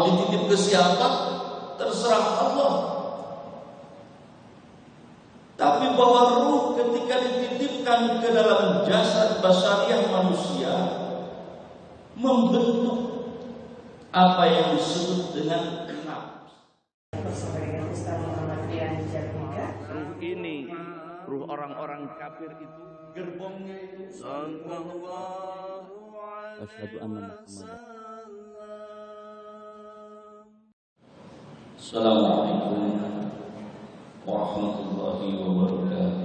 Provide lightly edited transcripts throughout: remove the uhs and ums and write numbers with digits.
dititip ke siapa terserah Allah. Tapi bahwa ruh ketika dititipkan ke dalam jasad basariah manusia membentuk apa yang disebut dengan nafs. Ruh ini, ruh orang-orang kafir itu gerbongnya itu Asyhadu anna Muhammadan. Assalamualaikum warahmatullahi wabarakatuh.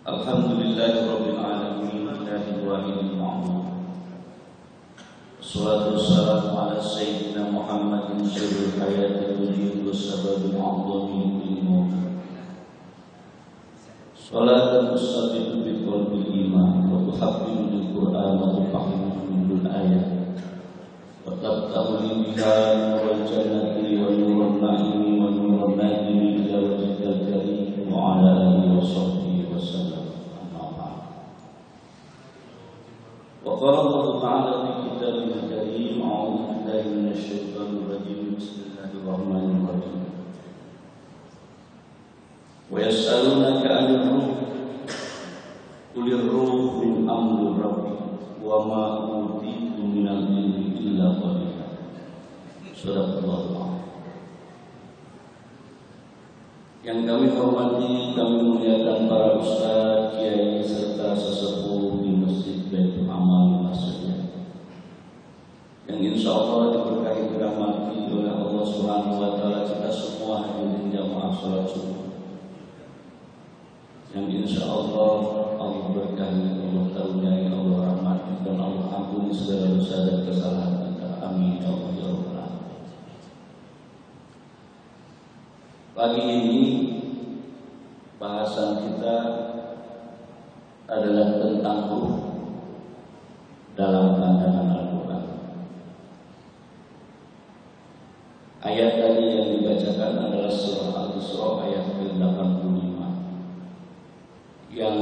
Alhamdulillahirabbil alamin, illahil wahidil ma'bud. Wassalatu wassalamu ala sayyidina Muhammadin sirril hayatil wujud wassababil a'dhamil ilmu. Salatan tusabitu bi qalbil iman wa tuhaqqiqu bil Qur'an wa tufahimu bil ayat wa tabtahu biha wal jannati wa nurul na'imi wa nurul na'imi ila wajhil karim wa ala alihi wa sahbihi wa sallam. Amma ba'd. Wa qala Allah ta'ala fi kitabil karim, a'udzu billahi minasy syaithanir rajim. Bismillahirrahmanirrahim. Wa yas'alunaka 'anil ruh qulir ruh min amri rabbi wa ma utitu minal ilmi illa qalila. Subhanallah. Yang kami hormati, kami muliakan para ustaz, kiai serta sesepuh di Masjid Baitul Amal Masjid yang insyaallah diberkahi dirahmati oleh Allah Subhanahu wa taala kita semua hadirin jamaah salat subuh. Yang insyaallah Allah berkahi, Allah karunia, Allah rahmati, dan Allah ampuni segala dosa dan kesalahan kita. Amin ya Allah ya Rabbal alamin. Pagi ini bahasan kita adalah tentang ruh dalam pandangan Al-Quran. Ayat tadi yang dibacakan adalah surah Al-Isra ayat ke-85 yang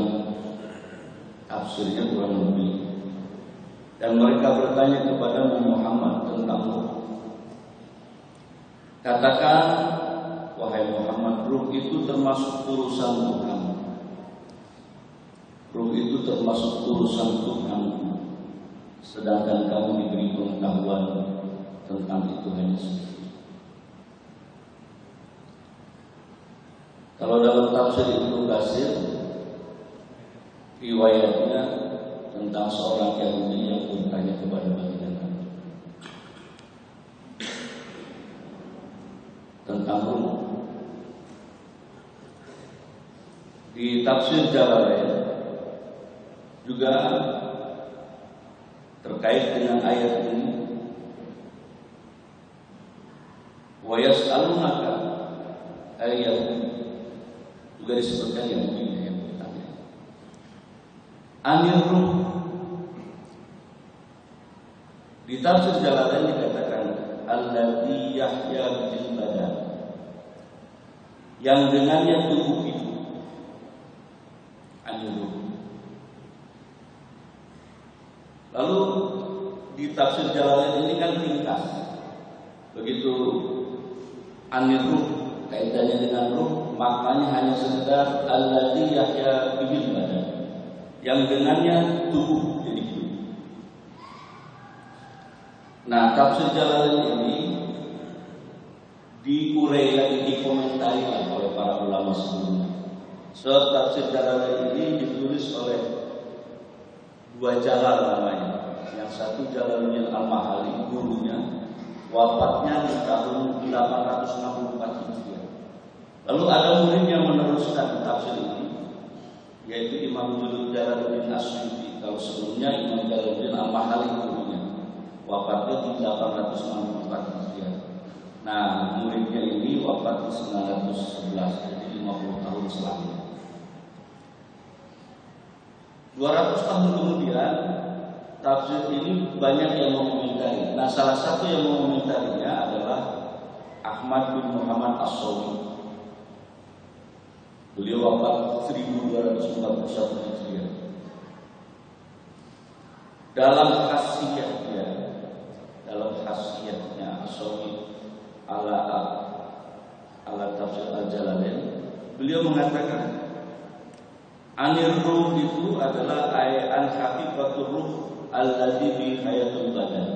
tafsirnya kurang lebih, dan mereka bertanya kepada Muhammad tentang ruh. Katakan, wahai Muhammad, ruh itu termasuk urusan Tuhan. Ruh itu termasuk urusan Tuhan, sedangkan kamu diberi pengetahuan tentang itu hanya sedikit. Kalau dalam tafsir Ibnu Katsir, riwayatnya tentang seorang Yahudi yang bertanya kepada baginda Nabi tentang ruh. Di tafsir Jalalain juga terkait dengan ayat ini, wa yas'alunaka ayat juga disebutkan Yahudi yang bertanya anil ruh. Di tafsir Jalalain dikatakan alladzi yahya bil badan, yang dengannya tubuh hidup. Anil ruh. Lalu di tafsir Jalalain ini kan ringkas. Begitu anil ruh kaitannya dengan ruh, maknanya hanya sekedar alladzi yahya bil badan, yang dengannya tubuh jadi hidup. Nah, tafsir Jalalain ini diurai lagi, dikomentari oleh para ulama sebelumnya. So, tafsir Jalalain ini ditulis oleh dua Jalal namanya. Yang satu Jalaluddin Al-Mahali, gurunya, wafatnya di tahun 864 Hijriah. Lalu ada murid yang meneruskan tafsir ini, yaitu Imam Jalaluddin As-Suyuti. Kalau sebelumnya Imam Jalaluddin Al-Mahali gurunya, wafatnya di 864 Hijriah. Nah, muridnya ini wafat di 911, jadi 50 tahun selanjutnya. 200 tahun kemudian tafsir ini banyak yang mengomentari. Nah, salah satu yang mengomentarinya adalah Ahmad bin Muhammad As-Sawi. Beliau wafat 1241 Hijriah. dalam khasiatnya As-Sawi ala tafsir Al-Jalalain, beliau mengatakan anir ruh itu adalah an haqiqatur ruh allati bi hayatul badan.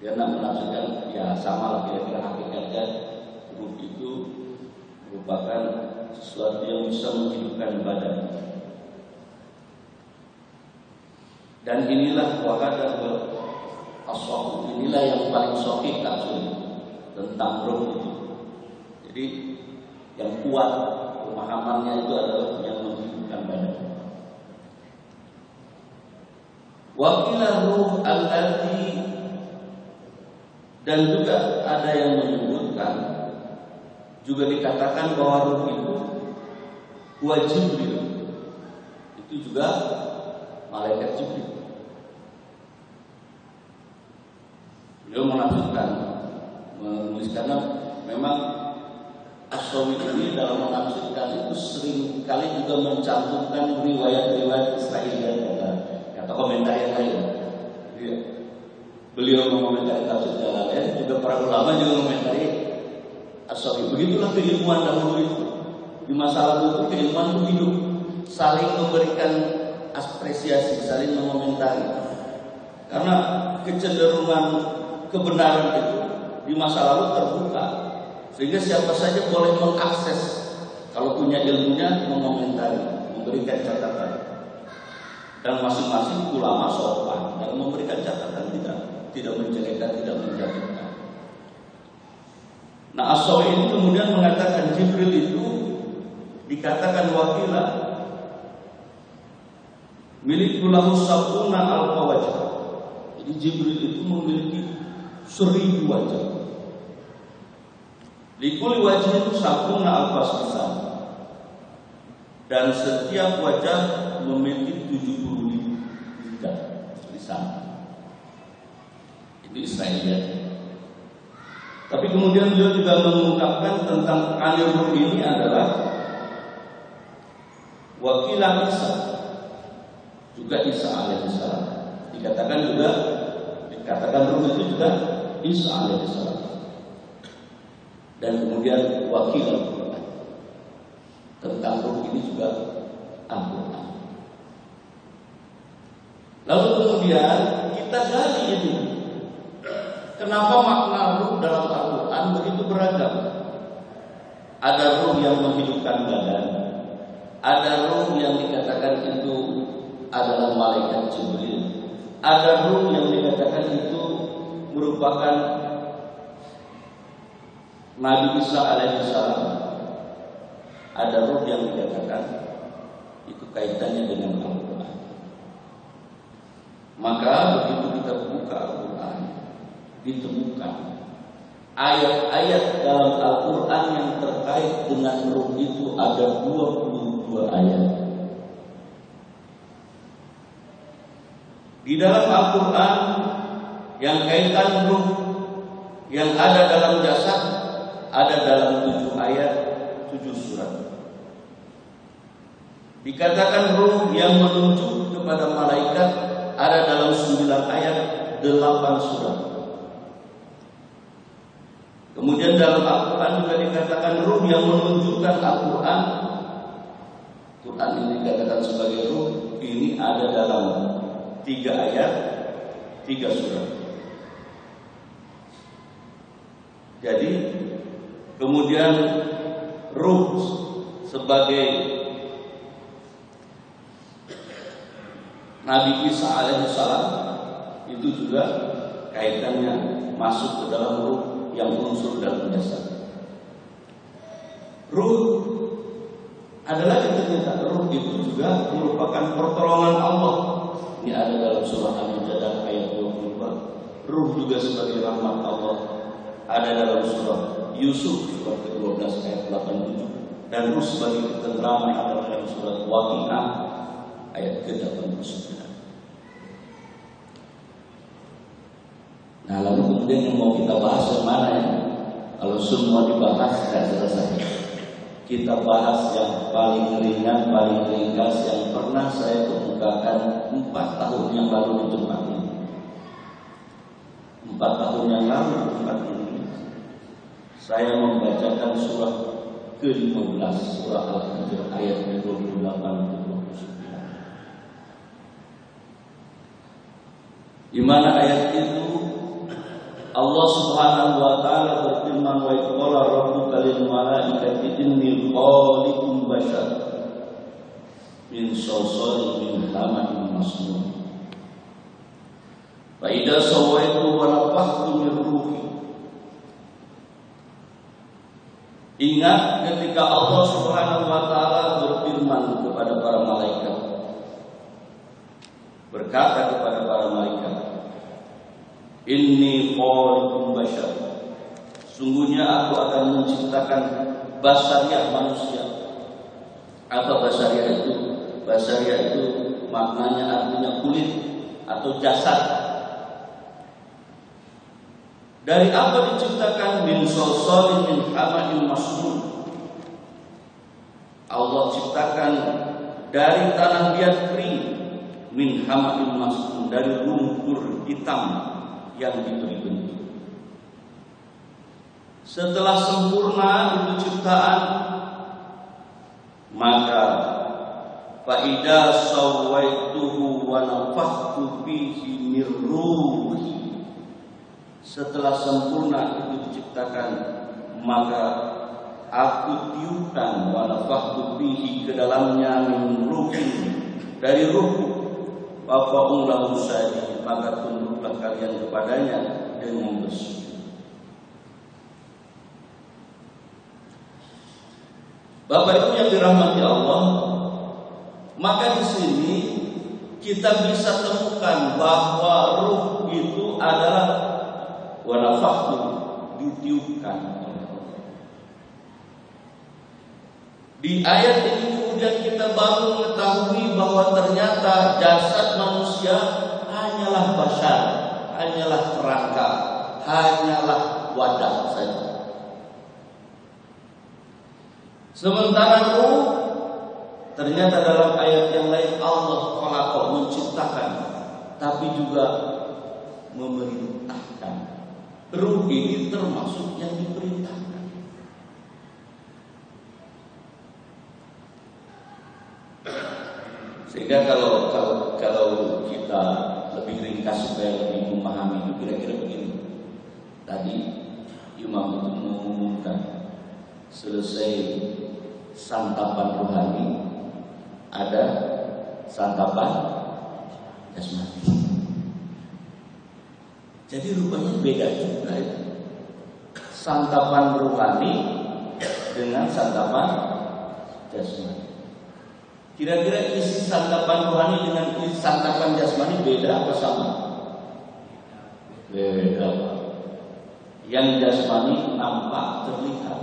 Dia nak menafsirkan ya sama lah kira-kira hakikatnya, ruh itu merupakan sesuatu yang bisa menghidupkan badan. Dan inilah wahada as-sahih, inilah yang paling sahih tafsir tentang ruh itu. Jadi yang kuat pemahamannya itu adalah yang menghidupkan badan. Wakilah ruh allati, dan juga ada yang menyebutkan, juga dikatakan bahwa ruh itu Jibril, itu juga malaikat Jibril. Beliau menafsirkan, menuliskannya memang As-Sawi ini dalam menafsirkan itu sering kali juga mencantumkan riwayat-riwayat Israiliyat kata komentar yang lain. Beliau mengomentari tafsir Jalalain, juga para ulama juga mengomentari As-Sawi. Begitulah keilmuan dahulu itu. Di masa lalu itu keilmuan itu hidup, saling memberikan apresiasi, saling mengomentari. Karena kecenderungan kebenaran itu di masa lalu terbuka, sehingga siapa saja boleh mengakses kalau punya ilmunya, mengomentari, memberikan catatan. Dan masing-masing ulama sopan dan memberikan catatan, tidak menjelekkan, tidak menjatuhkan. Nah, As-Sawi ini kemudian mengatakan Jibril itu dikatakan wakilah milik ulahu sabuna al-wajah. Jadi Jibril itu memiliki 1000 wajah. Likul wajah itu sabuna al-faslisan, dan setiap wajah memiliki 70 lisan. Itu Israiliyat. Tapi kemudian beliau juga mengungkapkan tentang alir ruh ini adalah wakilah Isa, juga Isa alaihissalam. Dikatakan ruh itu juga Isa alaihissalam. Dan kemudian wakilah tentang ruh ini juga Al-Quran. Lalu kemudian kita gali itu, kenapa makna ruh dalam Al-Quran begitu beragam? Ada ruh yang menghidupkan badan, ada ruh yang dikatakan itu adalah malaikat Jibril, ada ruh yang dikatakan itu merupakan Nabi Isa alaihissalam, ada ruh yang dikatakan itu kaitannya dengan Al-Quran. Maka begitu kita buka Al-Quran, ditemukan ayat-ayat dalam Al-Quran yang terkait dengan ruh itu ada 22 ayat. Di dalam Al-Quran yang kaitan ruh yang ada dalam jasad ada dalam 7 ayat, 7 surat. Dikatakan ruh yang menunjuk kepada malaikat ada dalam 9 ayat, 8 surat. Kemudian dalam Al-Quran juga dikatakan ruh yang menunjukkan Al-Quran. Quran ini dikatakan sebagai ruh, ini ada dalam 3 ayat, 3 surat. Jadi kemudian ruh sebagai Nabi Isa alaihissalam itu juga kaitannya masuk ke dalam ruh yang unsur dalam jasad. Ruh adalah ternyata ruh itu juga merupakan pertolongan Allah. Ini ada dalam surah Al-Mujadalah ayat 22. Ruh juga sebagai rahmat Allah. Ada dalam surah Yusuf surat ke-12 ayat 87. Dan ruh sebagai ketentraman ada dalam surat Waqiah ayat ke-89. Nah, lalu kemudian yang mau kita bahas yang mana ya? Kalau semua dibahas tidak selesai. Kita bahas yang paling ringan, paling ringkas yang pernah saya kemukakan 4 lalu di tempat ini. 4 tahun yang lalu di tempat ini saya membacakan surah ke-15, surah Al-Hijr ayat 28-29. Di mana ayat itu Allah Subhanahu wa taala berfirman, wa qala rabbuka lil malaikati inni khaliqun bashar min salsalin min hamain masnun fa idza sawaitu wa nafakhtu min ruhi. Ingat ketika Allah Subhanahu wa taala berfirman kepada para malaikat, berkata kepada para malaikat, inni khaliqun bashar, sungguhnya aku akan menciptakan basariah manusia. Atau basariah itu maknanya artinya kulit atau jasad. Dari apa diciptakan? Min salsalin min hamain masnun. Allah ciptakan dari tanah liat kering, min hamain masnun, dari lumpur hitam yang diberi bentuk. Setelah sempurna itu ciptaan, maka faida sawaituhu wa nafakhtu fihi min ruhi. Setelah sempurna itu diciptakan, maka aku tiupkan wa nafakhtu fihi ke dalamnya min ruhi, dari ruhku. Wa fa'um lahu sajid, maka tunduklah kalian kepadanya dengan bersujud. Bapak Ibu yang dirahmati Allah, maka di sini kita bisa temukan bahwa ruh itu adalah wa nafakhtu, ditiupkan. Di ayat ini kemudian kita baru mengetahui bahwa ternyata jasad manusia hanyalah bashar, hanyalah kerangka, hanyalah wadah saja. Sementara ruh, ternyata dalam ayat yang lain Allah khalaqa, menciptakan, tapi juga memerintahkan. Ruh ini termasuk yang diperintahkan. Sehingga kalau kita lebih ringkas supaya lebih memahami itu kira-kira begini. Tadi Imam itu mengumumkan selesai santapan rohani, ada santapan jasmani. Jadi rupanya beda juga itu. Santapan rohani dengan santapan jasmani. Kira-kira isi santapan rohani dengan isi santapan jasmani beda apa sama? Beda. Yang jasmani nampak terlihat,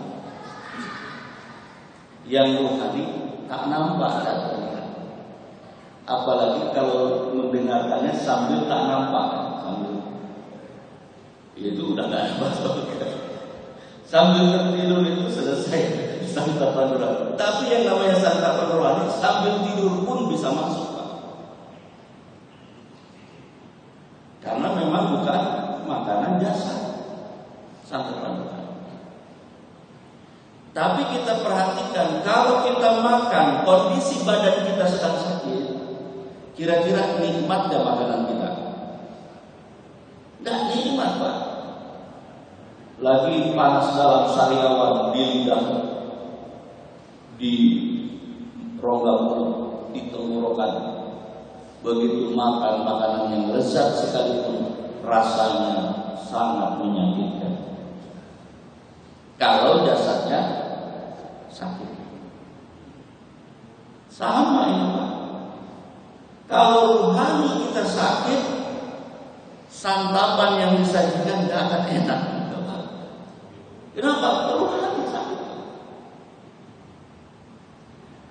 yang rohani tak nampak dan terlihat. Apalagi kalau mendengarkannya sambil tak nampak, sambil itu udah nggak ada masalah. Sambil tertidur itu selesai santapan rohani. Tapi yang namanya santapan rohani sambil tidur pun bisa masuk, Pak. Karena memang bukan makanan jasad, santapan rohani. Tapi kita perhatikan, kalau kita makan, kondisi badan kita sedang sakit, kira-kira nikmat gak makanan kita? Gak nikmat, Pak. Lagi panas dalam sariawan, di lidah, di rongga mulut, di tenggorokan. Begitu makan makanan yang lezat sekalipun, rasanya sangat menyakitkan. Kalau jasadnya sakit, sama ini, Pak. Kalau rohani kita sakit, santapan yang disajikan tidak akan enak. Kenapa? Rohani sakit.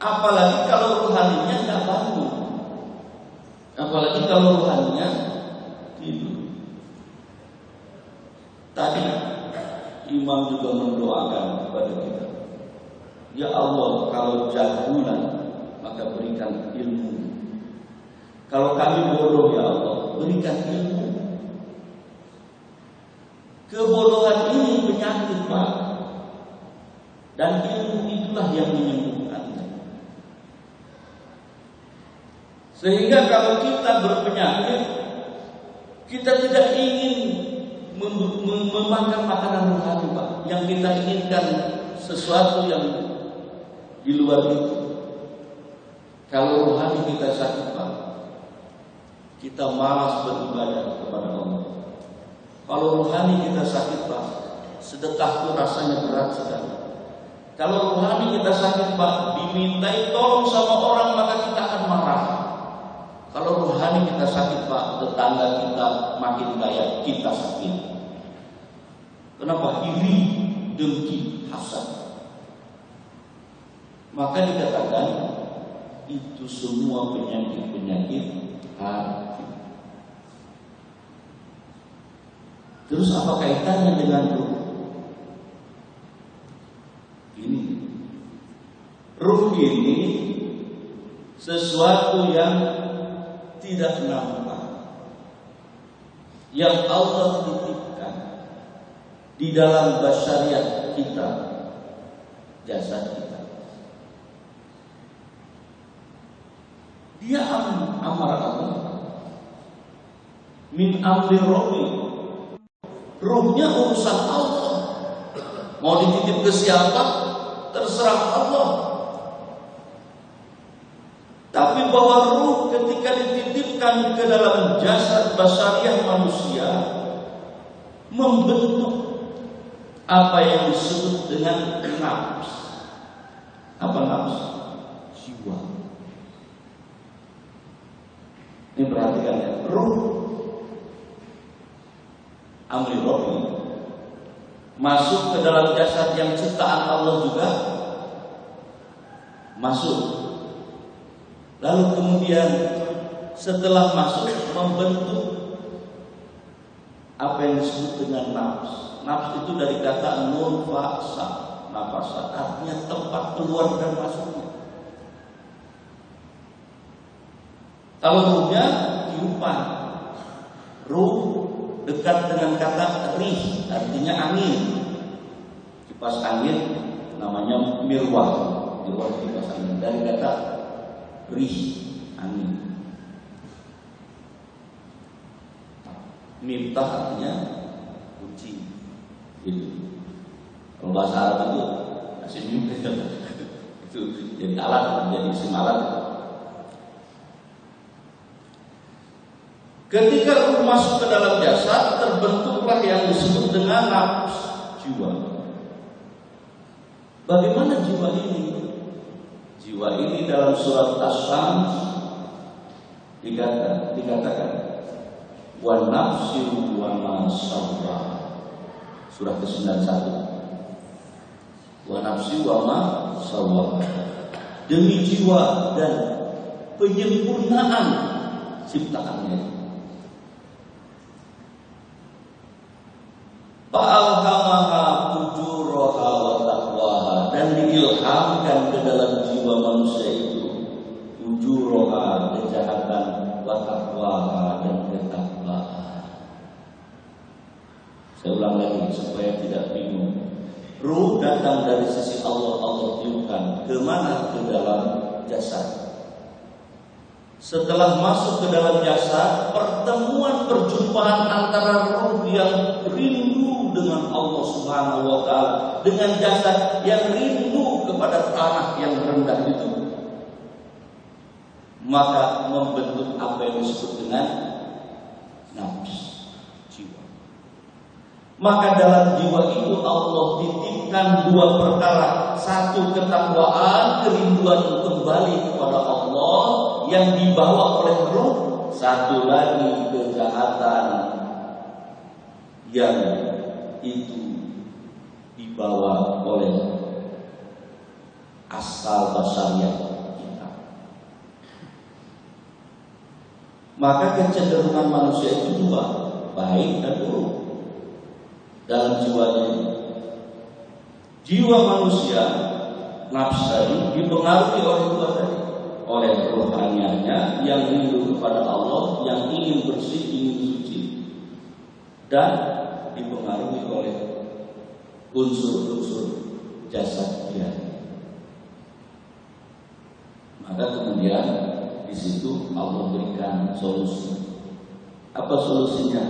Apalagi kalau rohaninya tidak bangun, apalagi kalau rohaninya tidur. Tadi Imam juga mendoakan kepada kita, ya Allah, kalau jahulan maka berikan ilmu. Kalau kami bodoh, ya Allah, berikan ilmu. Kebodohan ini penyakit, Pak. Dan ilmu itulah yang menyembuhkannya. Sehingga kalau kita berpenyakit, kita tidak ingin memakan makanan rohani, Pak. Yang kita inginkan sesuatu yang di luar itu. Kalau rohani kita sakit, Pak, kita malas beribadah kepada Allah. Kalau rohani kita sakit, Pak, sedekah itu rasanya berat sekali. Kalau rohani kita sakit, Pak, dimintai tolong sama orang maka kita akan marah. Kalau rohani kita sakit, Pak, tetangga kita makin kaya, kita sakit. Kenapa? Iri, dengki, hasad. Maka dikatakan itu semua penyakit-penyakit hati. Terus apa kaitannya dengan ruh? Ini ruh ini sesuatu yang tidak nampak, yang Allah titipkan di dalam basyariat kita, jasad kita. Dia amar Allah min amri Rabbi. Ruhnya urusan Allah. Mau dititip ke siapa? Terserah Allah. Tapi bahwa ruh ketika dititipkan ke dalam jasad basyariah manusia, membentuk apa yang disebut dengan nafs. Apa nafs? Jiwa. Ini perhatikan ya, ruh amri Rabbi masuk ke dalam jasad yang ciptaan Allah juga masuk. Lalu kemudian setelah masuk membentuk apa yang disebut dengan nafs. Nafs itu dari kata nufasa, nafasa, artinya tempat keluar dan masuknya. Kalau ruhnya tiupan, ruh dekat dengan kata rih, artinya angin. Kipas angin namanya mirwah. Mirwah kipas angin dari kata rih, angin. Miftah artinya kunci. Gitu. Kalau bahasa Arab itu kasih miftah itu jadi alat, jadi isim alat. Ketika ruh masuk ke dalam jasad, terbentuklah yang disebut dengan nafs, jiwa. Bagaimana jiwa ini? Jiwa ini dalam surat As-Syams dikatakan wa nafsin wa ma sawwa. Surah ke-91. Wa nafsi wa ma sawwa. Demi jiwa dan penyempurnaan ciptaannya. Fa'alhamaha fujuraha wa taqwaha, dan diilhamkan ke dalam jiwa manusia itu fujuraha, kejahatan, wa taqwaha, dan ketakwaan. Saya ulang lagi supaya tidak bingung. Ruh datang dari sisi Allah, Allah tiupkan kemana? Ke dalam jasad. Setelah masuk ke dalam jasad, pertemuan perjumpaan antara ruh yang rindu dengan Allah Subhanahu wa taala dengan jasad yang rindu kepada tanah yang rendah itu, maka membentuk apa yang disebut dengan nafs, jiwa. Maka dalam jiwa itu Allah titipkan dua perkara. Satu, ketakwaan, kerinduan kembali kepada Allah yang dibawa oleh ruh. Satu lagi, kejahatan yang itu dibawa oleh asal basyariah kita. Maka kecenderungan manusia itu dua, baik dan buruk dalam jiwanya. Jiwa manusia nafs dipengaruhi oleh dua tadi, oleh rohanianya yang rindu kepada Allah, yang ingin bersih, ingin suci, dan dipengaruhi oleh unsur-unsur jasad dia. Maka kemudian di situ Allah berikan solusi. Apa solusinya?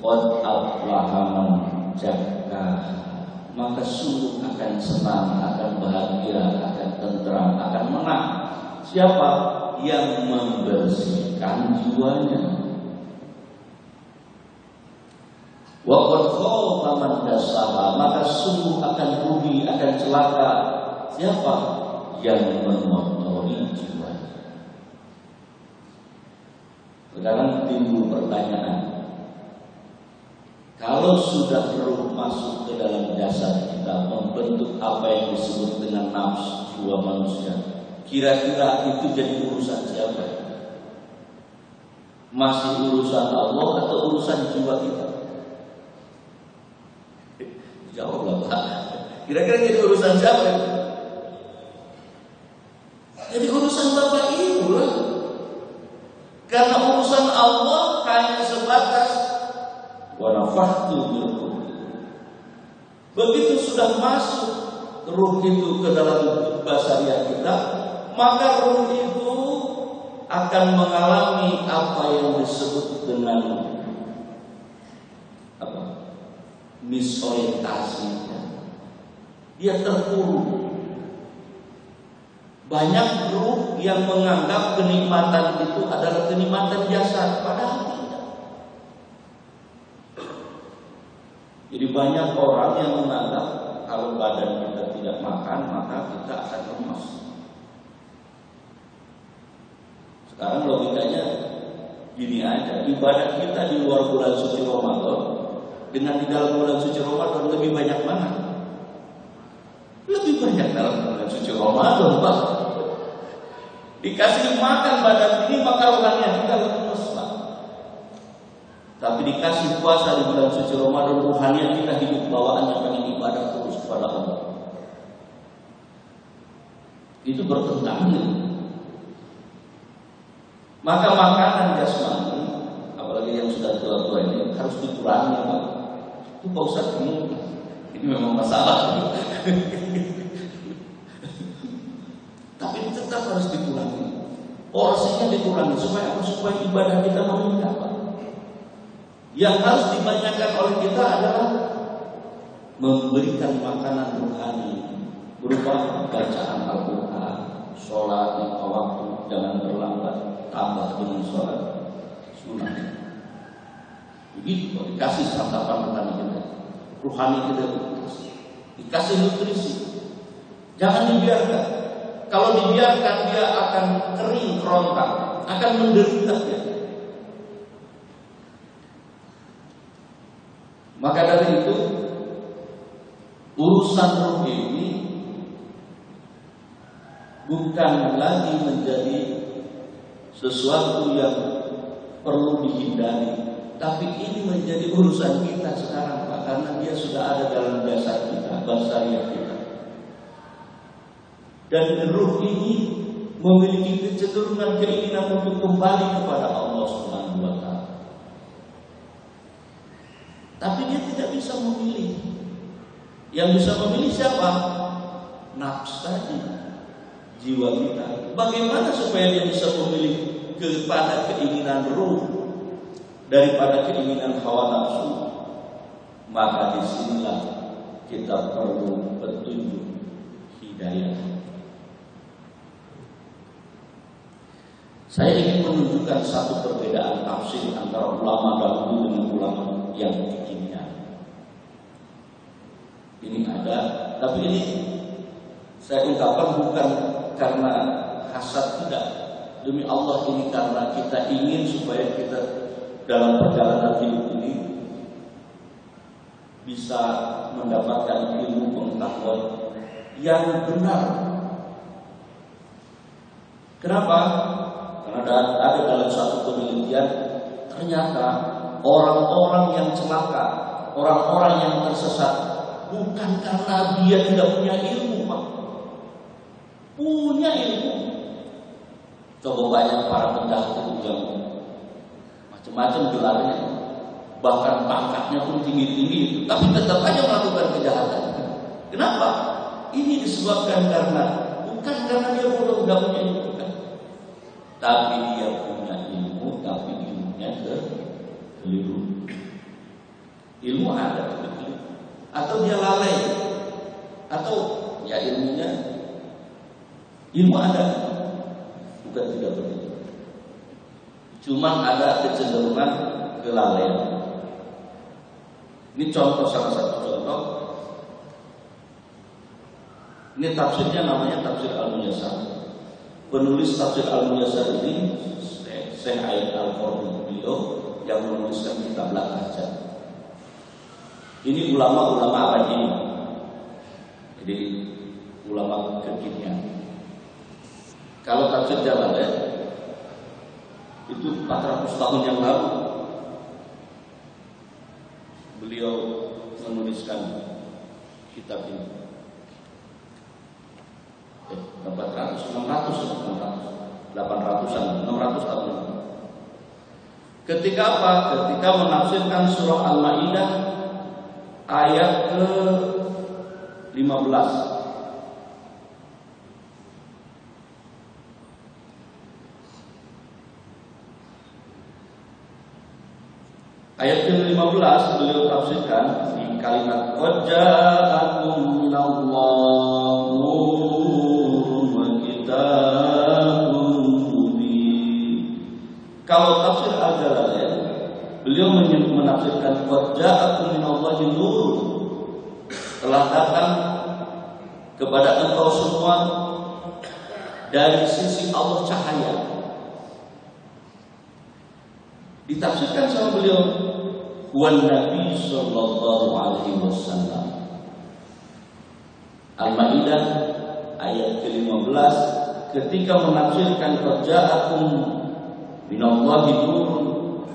Qad aflaha man zakkaha. Maka sungguh akan senang, akan bahagia, akan tentram, akan menang. Siapa yang membersihkan jiwanya? Wa qad khaba man dassaha. Maka sungguh akan rugi, akan celaka. Siapa yang mengotori jiwanya? Sekarang timbul pertanyaan. Kalau sudah ruh masuk ke dalam jasad kita, membentuk apa yang disebut dengan nafsu jiwa manusia, kira-kira itu jadi urusan siapa? Masih urusan Allah atau urusan jiwa kita? Jawablah Pak. Kira-kira jadi urusan siapa? Jadi urusan Bapak Ibu lah. Karena urusan Allah hanya sebatas wa nafakhtu min ruhi. Begitu sudah masuk ruh itu ke dalam basariah kita, maka ruh itu akan mengalami apa yang disebut dengan misorientasi. Dia terpuruk. Banyak ruh yang menganggap kenikmatan itu adalah kenikmatan jasad, padahal tidak. Jadi banyak orang yang menganggap kalau badan kita tidak makan maka kita akan lemas. Sekarang logikanya gini aja, ibadah kita di luar bulan suci Ramadan dengan di dalam bulan suci Ramadan lebih banyak mana? Lebih banyak dalam bulan suci Ramadan, Pak. Dikasih makan badan ini maka rohaninya kita lemas, Pak. Tapi dikasih puasa di bulan suci Ramadan, rohaninya kita hidup bawaannya pengen ibadah terus kepada Allah. Itu bertentangan. Maka makanan jasmani, apalagi yang sudah tua-tua ini harus dikurangi, Pak. Itu Pak Ustaz ini memang masalah. Tapi tetap harus dikurangi. Porsinya dikurangi supaya ibadah kita meningkat, Pak. Yang harus dibanyakan oleh kita adalah memberikan makanan rohani berupa bacaan Al-Quran, sholat lima waktu, jangan terlambat, tambah dengan sholat sunnah. Begitu, dikasih santapan rohani kita, rohani kita dikasih nutrisi. Jangan dibiarkan. Kalau dibiarkan dia akan kering kerontang, akan menderita dia. Maka dari itu urusan ruh ini bukan lagi menjadi sesuatu yang perlu dihindari, tapi ini menjadi urusan kita sekarang, Pak, karena dia sudah ada dalam jasad kita, basariah kita. Dan ruh ini memiliki kecenderungan keinginan untuk kembali kepada Allah Subhanahu wa Ta'ala. Tapi dia tidak bisa memilih. Yang bisa memilih siapa? Nafsu tadi, jiwa kita. Bagaimana supaya dia bisa memilih kepada keinginan ruh daripada keinginan hawa nafsu? Maka disinilah kita perlu petunjuk hidayah. Saya ingin menunjukkan satu perbedaan tafsir antara ulama dahulu dengan ulama yang kekinian. Ini ada, tapi ini saya ungkapkan bukan karena hasad, tidak. Demi Allah, ini karena kita ingin supaya kita dalam perjalanan hidup ini bisa mendapatkan ilmu pengetahuan yang benar. Kenapa? Karena ada dalam satu penelitian, ternyata orang-orang yang celaka, orang-orang yang tersesat, bukan karena dia tidak punya ilmu, Pak. Punya ilmu. Coba banyak para pendahulu yang macam-macam gelarnya, bahkan pangkatnya pun tinggi-tinggi, tapi tetap aja melakukan kejahatan. Kenapa? Ini disebabkan bukan karena dia bodoh, nggak punya ilmu, bukan. Tapi dia punya ilmu, tapi ilmunya keliru. Ilmu ada tapi keliru, atau dia lalai, atau ya ilmu ada, bukan tidak begitu. Cuma ada kecenderungan kelalaian. Ini contoh, salah satu contoh. Ini tafsirnya namanya tafsir Al-Muyassar. Penulis tafsir Al-Muyassar ini Syekh Aid Al-Qurni, beliau yang menuliskan kitab Al-Kahjah. Ini ulama-ulama abad ini. Jadi ulama kekinian. Kalau tafsir Jalalain itu 400 tahun yang lalu beliau menuliskan kitab ini. 600 tahun. Ketika apa? Ketika menafsirkan surah Al-Maidah ayat ke-15. Ayat ke-15 beliau tafsirkan di kalimat qad ja'akum minallahu nurun wa kitabun mubin. Kalau tafsir Al-Jalalain, beliau menafsirkan qad ja'akum minallahi nurun, telah datang kepada engkau semua dari sisi Allah cahaya. Ditafsirkan sama beliau wan Nabi sallallahu alaihi wasallam. Al-Maidah ayat ke-15 ketika menafsirkan qad ja'akum minallahi nurun,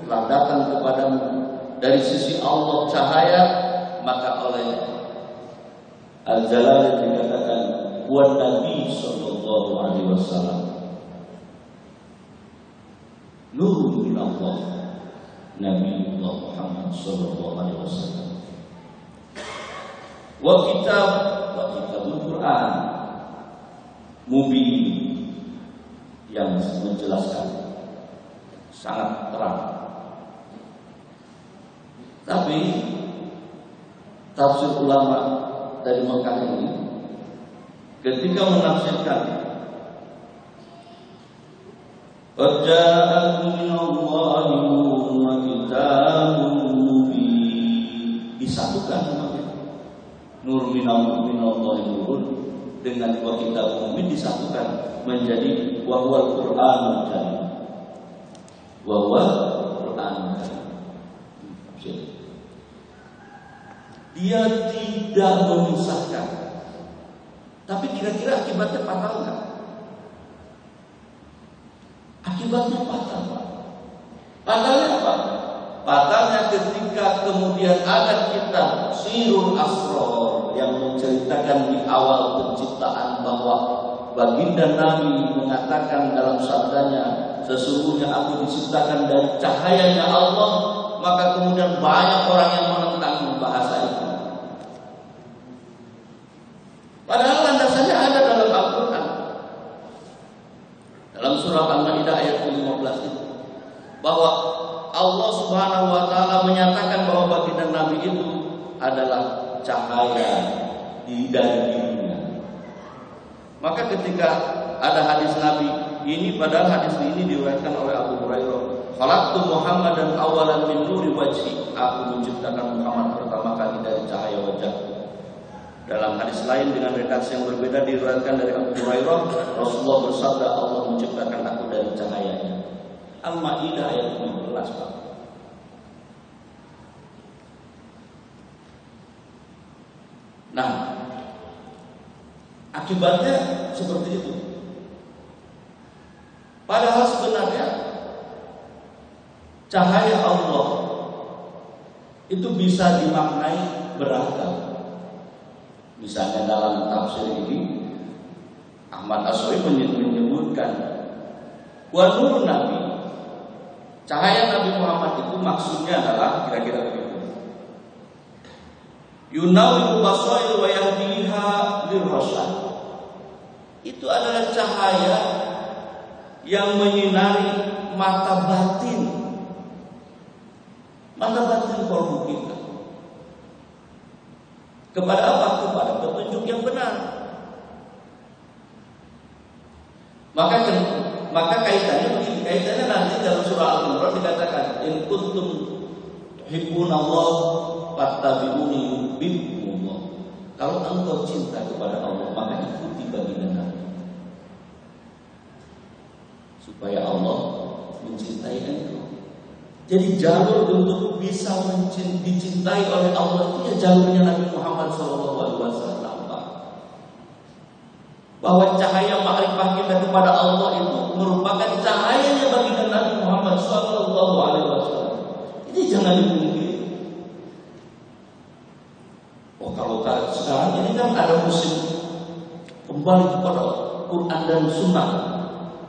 telah datang kepadamu dari sisi Allah cahaya, maka oleh Al-Jalalain dikatakan wan Nabi sallallahu alaihi wasallam nurun minallah, Nabi Muhammad sallallahu alaihi wasallam. Wa kitabul Quran mubin, yang menjelaskan sangat terang. Tapi tafsir ulama dari Mekah ini ketika menafsirkan qad ja'akum minallahi nurun wa kitabun mubin, disatukan namanya. Nur minallahi nurun dengan wa kitabun mubin disatukan menjadi wa huwal Qur'anul Karim. Wa huwal Qur'anul Karim. Dia tidak memisahkan. Tapi kira-kira akibatnya fatal enggak? Akibatnya fatal, Pak. Fatalnya apa? Fatalnya ketika kemudian ada kitab Sirul Asrar yang menceritakan di awal penciptaan bahwa baginda Nabi mengatakan dalam sabdanya, sesungguhnya aku diciptakan dari cahayanya Allah, maka kemudian banyak orang yang menentang bahasa itu. Padahal landasannya ada dalam Al-Quran. Dalam surah Al-Maidah ayat ke-15 itu, bahwa Allah Subhanahu wa taala menyatakan bahwa baginda Nabi itu adalah cahaya dari dirinya. Maka ketika ada hadis Nabi ini, padahal hadis ini diriwayatkan oleh Abu Hurairah, khalaqtu Muhammadan awalan min nuri wajhi, aku menciptakan Muhammad pertama kali dari cahaya wajahku. Dalam hadis lain dengan redaksi yang berbeda diriwayatkan dari Abu Hurairah, Rasulullah bersabda, Allah menciptakan aku dari cahayanya. Al-Maidah ayat 15, Pak. Nah, akibatnya seperti itu. Padahal sebenarnya cahaya Allah itu bisa dimaknai beragam. Misalnya dalam tafsir ini Ahmad Asy'ari menyebutkan wa nur Nabi, cahaya Nabi Muhammad maksudnya adalah kira-kira begitu. Yunawwiru basair wa yahdiha lirrasyad. Itu adalah cahaya yang menyinari mata batin kolbu kita. Kepada apa? Kepada petunjuk yang benar. Maka kaitannya begini, kaitannya nanti dalam surah Al-Imran dikatakan in kuntum tuhibbunallah fattabi'uni yuhibbukumullah. Kalau engkau cinta kepada Allah, maka ikuti baginda Nabi, supaya Allah mencintai engkau. Jadi jalur untuk bisa dicintai oleh Allah itu ya jalurnya Nabi Muhammad SAW. Bahwa cahaya makrifah kita kepada Allah itu merupakan cahayanya baginda Nabi Muhammad SAW. Ini jangan dipungkiri. Oh, kalau sekarang ini kan ada musim kembali kepada Quran dan Sunnah.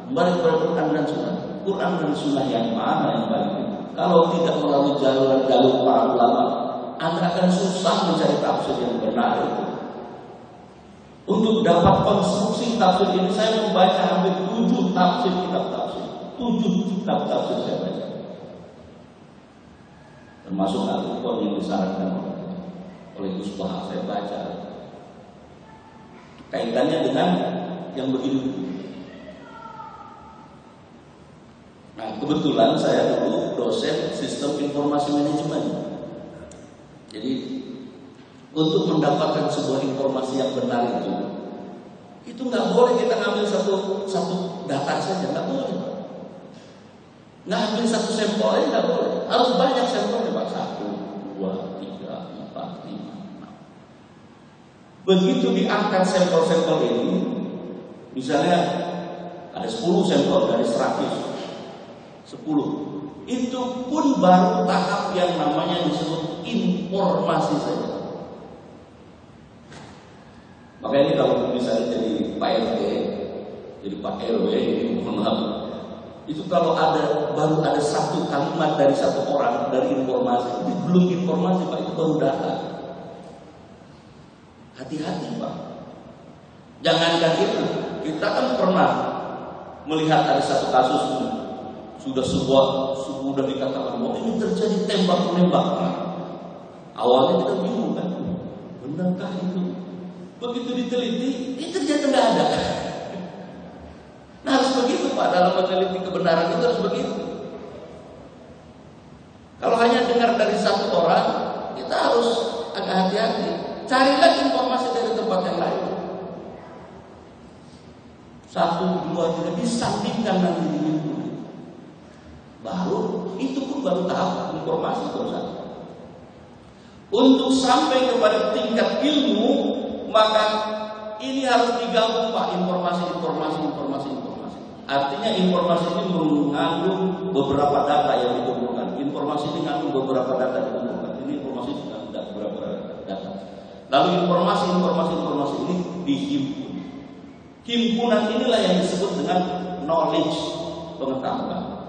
Kembali kepada Quran dan Sunnah. Quran dan Sunnah yang mana yang baik? Kalau tidak melalui jalur para ulama, Anda akan susah mencari tafsir yang benar itu. Untuk dapat konstruksi tafsir ini, saya membaca hampir 7 tafsir kitab tafsir. 7 kitab tafsir saya baca. Termasuk Al-Qur'an yang disarankan oleh Gus Bahar, saya baca. Kaitannya dengan yang begini. Nah, kebetulan saya dulu dosen sistem informasi manajemen. Jadi untuk mendapatkan sebuah informasi yang benar itu nggak boleh kita ngambil satu data saja, nggak boleh. Nggak ambil satu sampel aja nggak boleh. Harus banyak sampelnya, Pak. 1, 2, 3, 4, 5, 6. Begitu diangkat sampel-sampel ini, misalnya ada 10 sampel dari 100. 10. Itu pun baru tahap yang namanya disebut informasi saja. Makanya ini kalau misalnya jadi Pak RT, jadi Pak RW, mohon maaf, itu kalau baru ada satu kalimat dari satu orang dari informasi, itu belum informasi Pak, itu baru data. Hati-hati Pak. Jangankan itu, kita kan pernah melihat ada satu kasus sudah dikatakan bahwa ini terjadi tembak-menembak. Awalnya kita bingung kan, benarkah itu? Begitu diteliti, ini ternyata nggak ada. Nah harus begitu Pak, dalam meneliti kebenaran itu harus begitu. Kalau hanya dengar dari satu orang, kita harus agak hati-hati. Carilah informasi dari tempat yang lain. 1, 2, 3 disandingkan nanti dengan itu. Baru itu pun baru tahap informasi Ustaz. Untuk sampai kepada tingkat ilmu, maka ini harus digabung Pak, informasi. Artinya informasi ini mengandung beberapa data yang dikumpulkan. Informasi ini mengandung beberapa data yang dikumpulkan. Ini informasi mengandung beberapa data. Lalu informasi ini dihimpun. Himpunan inilah yang disebut dengan knowledge, pengetahuan.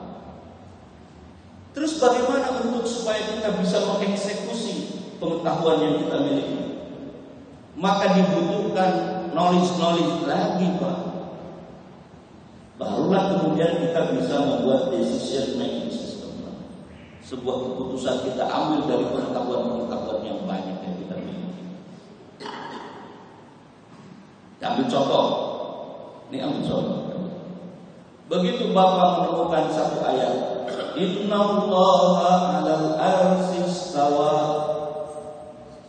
Terus bagaimana untuk supaya kita bisa mengeksekusi pengetahuan yang kita miliki? Maka dibutuhkan knowledge lagi Pak. Barulah kemudian kita bisa membuat decision making system. Sebuah keputusan kita ambil dari pengetahuan yang banyak yang kita miliki. Ambil contoh. Ini ambil contoh. Begitu Bapak menemukan satu ayat, Innallaha 'alal 'arsy istawa.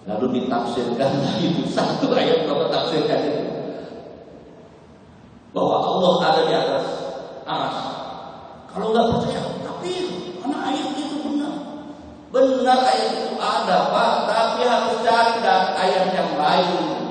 Lalu ditafsirkan itu satu ayat, Bapak tafsirkan itu bahwa Allah ada di atas arsy. Kalau nggak percaya, tapi mana ayat itu benar? Benar ayat itu ada Pak, tapi harus cari ayat yang lain.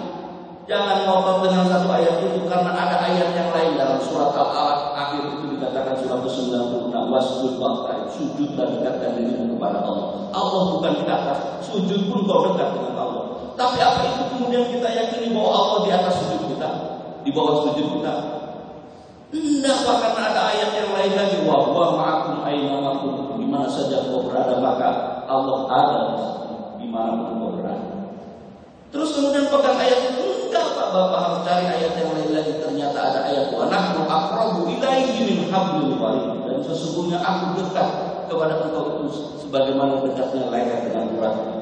Jangan ngotot dengan satu ayat itu, karena ada ayat yang lain dalam surat Al-Alaq akhir itu dikatakan surat 96, wasjud waqta'id, sujud dan dekatkan dirimu kepada Allah. Allah bukan di atas, sujud pun kau dekat dengan Allah. Tapi apa itu kemudian kita yakini bahwa Allah di atas sujud kita, di bawah sujud kita? Tidak Pak, karena ada ayat yang lain lagi, wa huwa ma'akum aina ma kuntum. Di mana saja kau berada, maka Allah ada di mana pun kau berada. Terus kemudian pegang ayat itu, enggak Pak, Bapak harus cari ayat yang lain lagi. Ternyata ada ayat wa nahnu aqrabu ilaihi min hablil warid, dan sesungguhnya aku dekat kepada engkau itu sebagaimana dekatnya leher dengan uratnya.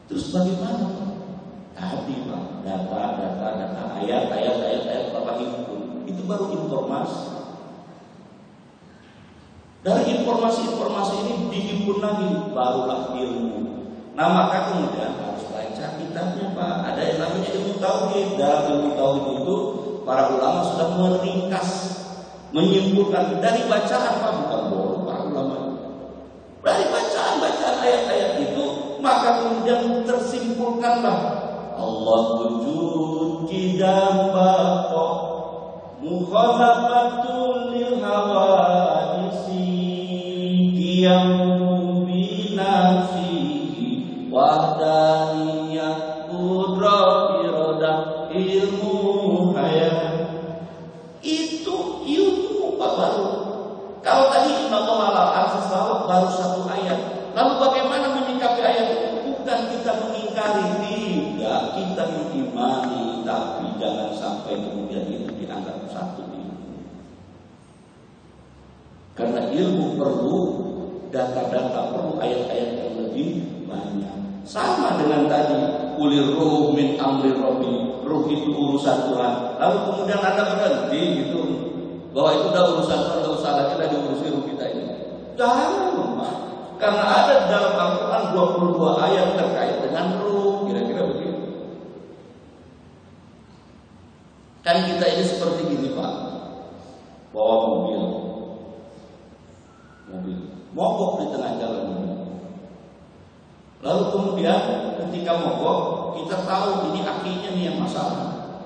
Terus bagaimana? Tadi Pak, data, ayat Bapak himpun. Itu baru informasi. Dari informasi-informasi ini dihimpun lagi, barulah ilmu. Nah maka kemudian harus baca kitabnya Pak. Ada yang namanya ilmu tauhid. Dalam ilmu tauhid itu para ulama sudah meringkas, menyimpulkan dari bacaan Pak, bukan bohong para ulama. Dari bacaan ayat-ayat itu, maka kemudian tersimpulkanlah Allah wujud qidam baqa mukhalafatul lil hawadisi qiyam binafsihi wahdaniyah qudrah iradah ilmu hayat. Itu ilmu Pak baru. Kalau tadi innallaha al-aziz baru satu ayat. Lalu bagaimana menyikapi ayat itu? Bukan kita mengingkari, tidak, kita mengimani, tapi jangan sampai kemudian itu dianggap satu ilmu. Karena ilmu perlu data-data, perlu ayat-ayat yang lebih banyak. Sama dengan tadi, ulir ruh min amri rabbi, ruh itu urusan Tuhan. Lalu kemudian Anda berhenti gitu, bahwa itu udah urusan Tuhan, nggak usah lagi diurusi ruh kita ini. Jangan Pak. Karena ada dalam Al-Quran 22 ayat terkait dengan ruh, kira-kira begitu. Kan kita ini seperti gini Pak, bawa mobil, mogok di tengah jalan. Lalu kemudian ketika mogok, kita tahu ini akinya nih yang masalah,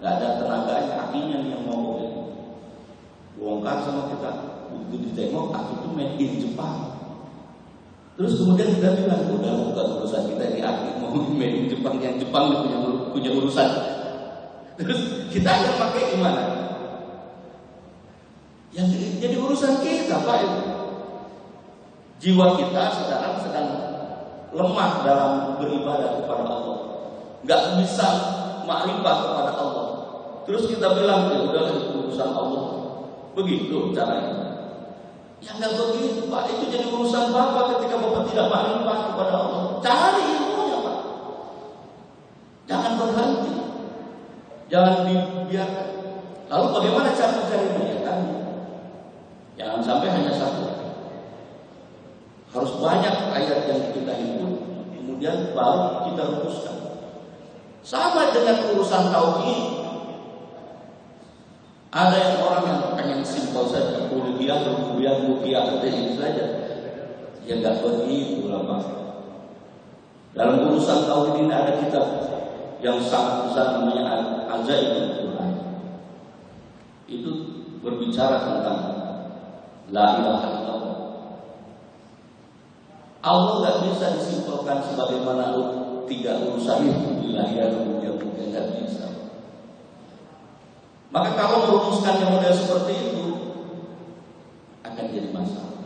nggak ada tenaganya, akinya nih yang mogok. Bongkar sama kita, begitu ditengok aki itu made in Jepang. Terus kemudian kita bilang, udah bukan urusan kita, ini aki mau made in Jepang, yang Jepang punya urusan. Terus kita akan pakai gimana? Yang jadi urusan kita Pak itu. Jiwa kita sedang lemah dalam beribadah kepada Allah, nggak bisa makrifat kepada Allah. Terus kita bilang, ya udah itu urusan Allah. Begitu caranya. Ya nggak begitu Pak, itu jadi urusan Bapak ketika Bapak tidak makrifat kepada Allah. Cari ilmunya Pak. Jangan berhenti, jangan dibiarkan. Lalu bagaimana cara mencarinya? Ya kan, jangan sampai hanya satu. Harus banyak ayat yang kita himpun, kemudian baru kita rumuskan. Sama dengan urusan tauhid. Ada yang orang yang pengen simpel saja, uluhiyah, rububiyah, uluhiyah, itu saja. Ya nggak begitu lah Pak. Dalam urusan tauhid ini ada kitab yang sangat besar namanya Ajaibul Quran. Itu berbicara tentang la ilaha illallah. Allah nggak bisa disimpulkan sebagaimana tiga urusan itu, ilahiyah, rububiyah, nggak bisa. Maka kalau merumuskan yang model seperti itu akan jadi masalah.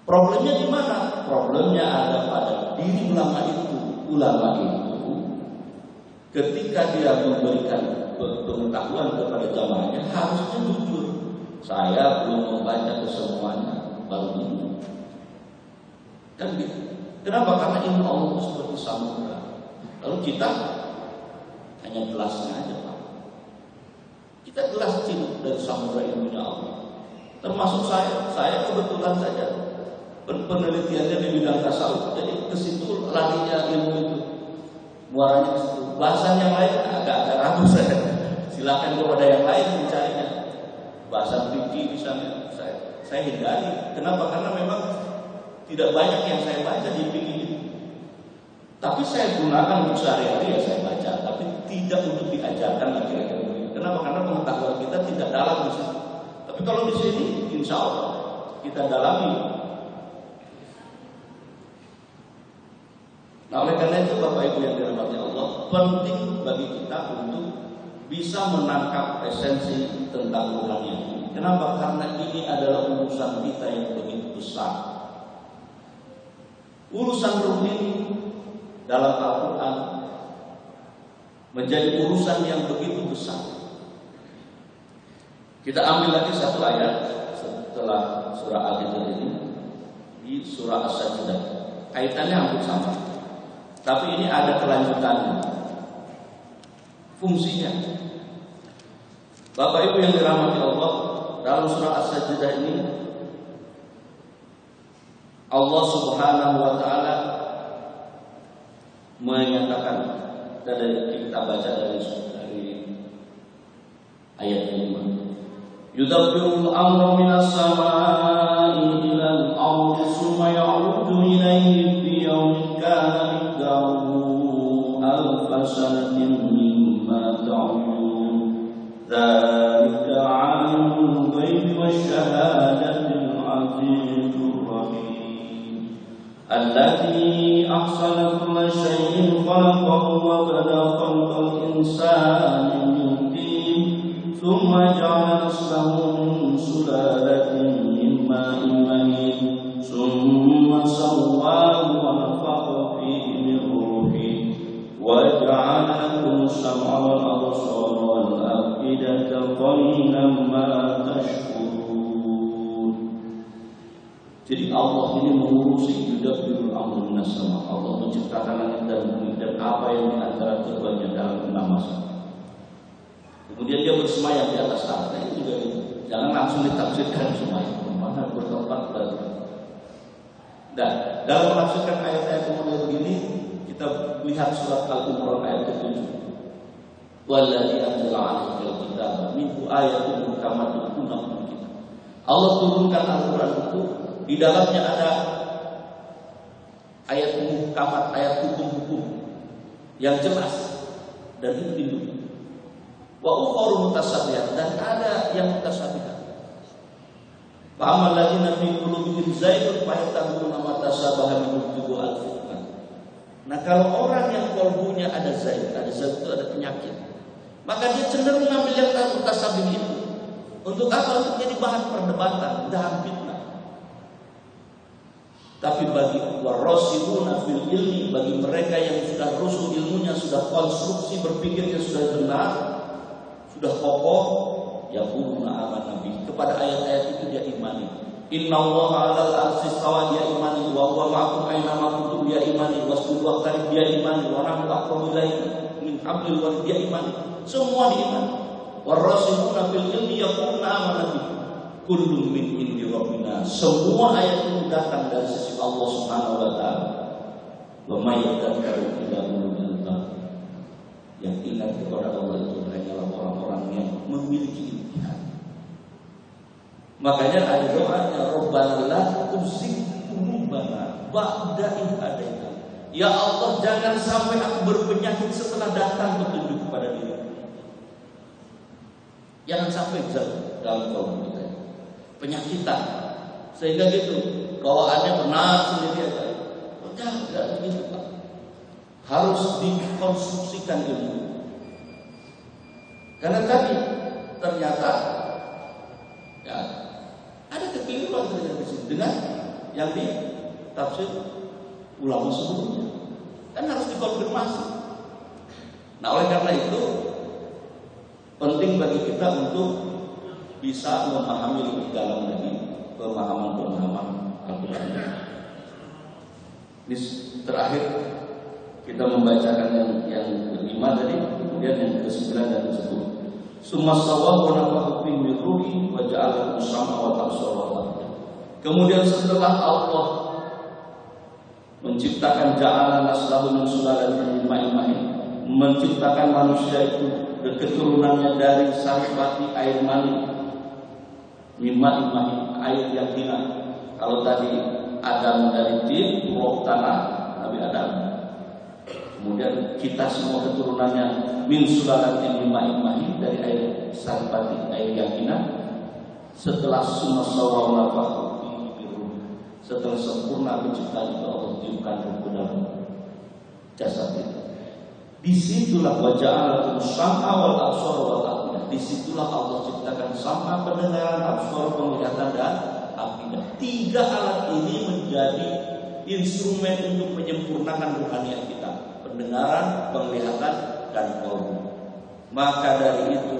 Problemnya di mana? Problemnya ada pada diri ulama itu. Ulama itu ketika dia memberikan pengetahuan kepada jamaahnya harusnya jujur. Saya belum membaca kesemuanya, baru ini. Kan gitu. Kenapa? Karena ilmu Allah itu seperti samudra. Lalu kita hanya gelasnya aja Pak. Kita gelas kecil dari samudra ilmunya Allah. Termasuk saya kebetulan saja penelitiannya di bidang tasawuf, jadi ke situ larinya ilmu itu, muaranya ke situ. Bahasan yang lain agak ragu saya. Silakan kepada yang lain mencarinya. Bahasan fikih misalnya saya hindari. Kenapa? Karena memang tidak banyak yang saya baca di fikih itu. Tapi saya gunakan untuk sehari-hari, ya saya baca, tapi tidak untuk diajarkan kira-kira. Kenapa? Karena pengetahuan kita tidak dalam di situ. Tapi kalau di sini, insya Allah kita dalami. Nah, oleh karena itu Bapak Ibu yang dirahmati Allah, penting bagi kita untuk bisa menangkap esensi tentang rohaniat ini. Kenapa? Karena ini adalah urusan kita yang begitu besar. Urusan ruh ini dalam Al-Quran menjadi urusan yang begitu besar. Kita ambil lagi satu ayat setelah surah Al-Hijr ini, di surah As-Sajdah. Kaitannya hampir sama, tapi ini ada kelanjutannya. Fungsinya, Bapak Ibu yang dirahmati Allah, dalam surah As-Sajdah ini Allah Subhanahu wa taala menyatakan, dari kita baca dari ayat 5. Yudabbirul amra minas samai ilal ardi summa ya'udu ilayhi fi yawmin kana miqdaruhu alfa sanatin mimma ta'udun. Dzalika 'alimul ghaibi wasyahadatil 'azizur rahim. Alladzi ahsana kulla syai'in khalaqahu wa bada'a khalqal insani min tin thumma ja'ala naslahu min sulalatin min ma'in mahin thumma sawwahu wa nafakha fihi min ruhihi wa ja'ala lakum as-sam'a wal absara wal af'idata qalilan ma tashkurun. Jadi Allah ini mengurusi yudabbirul amra minas sama. Allah menciptakan langit dan bumi dan apa yang di antara keduanya dalam 6 masa. Kemudian dia bersemayam di atas harta. Itu juga itu. Jangan langsung ditafsirkan semayam. Mana bertempat berarti. Dan dalam menafsirkan ayat-ayat kemudian begini, kita lihat surat Al-Imran ayat ke-7. Walladzi anzala 'alaikal kitaba minhu ayatun muhkamatun hunna ummul kitab. Allah turunkan Al-Quran itu, di dalamnya ada ayat muhkamat, ayat hukum-hukum yang jelas dan itu dilindungi. Wa ukhra mutasyabihat, dan ada yang mutasyabihat. Fa ammal ladzina fi qulubihim zaygun fayattabi'una ma tashabaha minhu ibtigha'a al-fitnah. Nah, kalau orang yang kalbunya ada zaid itu ada penyakit, maka dia cenderung mengambil yang mutasyabih itu. Untuk apa? Untuk jadi bahan perdebatan dan fitnah. Tapi bagi warasihuna fil ilmi, bagi mereka yang sudah rusuh ilmunya, sudah konstruksi berpikirnya sudah benar, sudah kokoh, yaquluna amanna bi, kepada ayat-ayat itu dia imani. Innallaha 'alal 'arsy istawa, dia imani. Wa huwa ma'akum aina ma kuntum, dia imani. Wasjudu waqtarib, dia imani. Wa nahnu aqrabu ilaihi min hablil warid, dia imani. Semua diimani. Warasihuna fil ilmi yaquluna amanna bi, kullun min indi rabbina. Semua ayat itu datang dari sisi Allah Subhanahu wa taala. Wa may yadhakkaru illa ulul albab. Yang ingat kepada Allah itu hanyalah orang-orang yang memiliki ilmu. Makanya ada doanya, Rabbana la tuzigh qulubana ba'da idh hadaitana. Ya Allah, jangan sampai aku berpenyakit setelah datang petunjuk kepada diri. Jangan sampai jatuh dalam kaum kita penyakitan, sehingga gitu bawaannya benar sendiri aja. Tidak begitu, Pak. Harus dikonstruksikan ilmu. Karena tadi ternyata ya ada kekeliruan terjadi di sini dengan yang ditafsir ulama sebelumnya. Kan harus dikonfirmasi. Nah, oleh karena itu penting bagi kita untuk bisa memahami lebih dalam lagi pemahaman-pemahaman Al-Quran. Ini terakhir kita membacakan yang kelima tadi, kemudian yang ke-9 dan ke-10. Summa sawwahu wa nafakha fihi min ruhi wa ja'ala as-sam'a wal absara wal af'ida. Kemudian setelah Allah menciptakan ja'ala naslahu min sulalatin min ma'in mahin, menciptakan manusia itu keturunannya dari saripati air mani, mimma imahi, air yang hina. Kalau tadi Adam dari tin, roh tanah, Nabi Adam. Kemudian kita semua keturunannya min sulalatin mimma imahi, dari air saripati, air yang hina. Setelah summa sawwa nafakha fihi ruh, setelah sempurna penciptaan itu Allah tiupkan ruh ke dalam jasad itu. Disitulah waja'alakum sam'a wal absara wal af'ida. disitulah Allah ciptakan sama pendengaran, absor, penglihatan, dan afidah. 3 alat ini menjadi instrumen untuk menyempurnakan rohaniat kita: pendengaran, penglihatan, dan qalbu. Maka dari itu,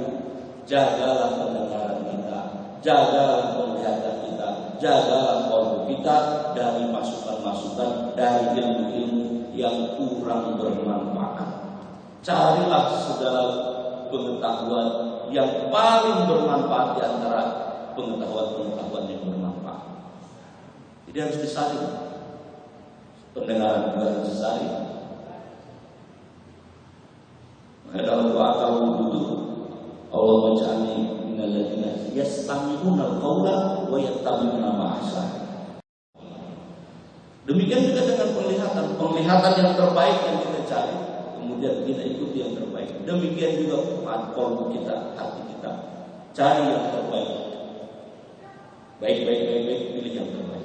jagalah pendengaran kita, jagalah penglihatan kita, jagalah qalbu kita dari masukan-masukan dari ilmu-ilmu yang kurang bermanfaat. Carilah segala pengetahuan yang paling bermanfaat di antara pengetahuan-pengetahuan yang bermanfaat. Jadi harus disaring. Pendengaran juga harus disaring. Maka dalam doa kalau dulu, Allah menjadi minal ladzina yastami'una al-qaula wa yattabi'una ma ahsana. Demikian juga dengan penglihatan yang terbaik yang kita cari, kemudian kita ikuti yang terbaik. Demikian juga qalbu kita, hati kita, cari yang terbaik. Baik, pilih yang terbaik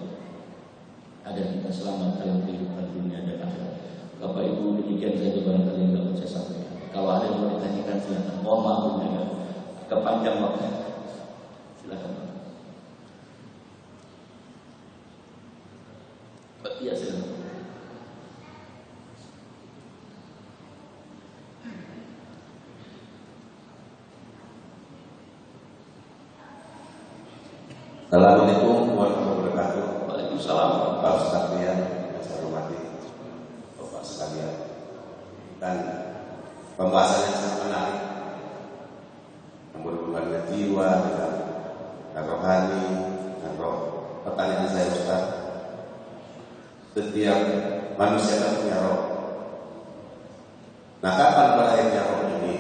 agar kita selamat dalam kehidupan dunia dan akhirat. Bapak Ibu, demikian saja barangkali yang dapat saya sampaikan. Kalau ada yang mau ditanyakan silakan. Mohon maaf ya, kepanjang waktu. Silakan. Iya, silakan. Assalamualaikum warahmatullahi wabarakatuh. Waalaikumsalam. Pak Ustaz yang saya hormati, Bapak sekalian, dan pembahasan yang sangat menarik yang berhubungan dengan jiwa, dengan rohani, dan roh. Pertanyaan saya, Ustaz, setiap manusia kan punya roh. Nah, kapan berakhirnya roh ini?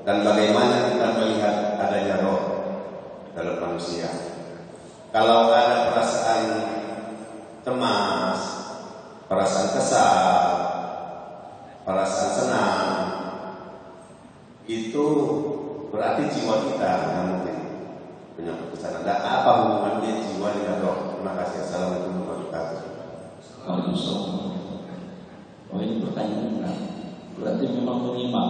Dan bagaimana kita melihat adanya roh dalam manusia? Kalau ada perasaan cemas, perasaan kesal, perasaan senang, itu berarti jiwa kita yang mungkin menyangkut kesana. Dan apa hubungannya jiwa dengan roh? Terima kasih. Assalamualaikum warahmatullahi wabarakatuh. Waalaikumsalam. Oh, ini pertanyaan benar. Berarti memang menyimak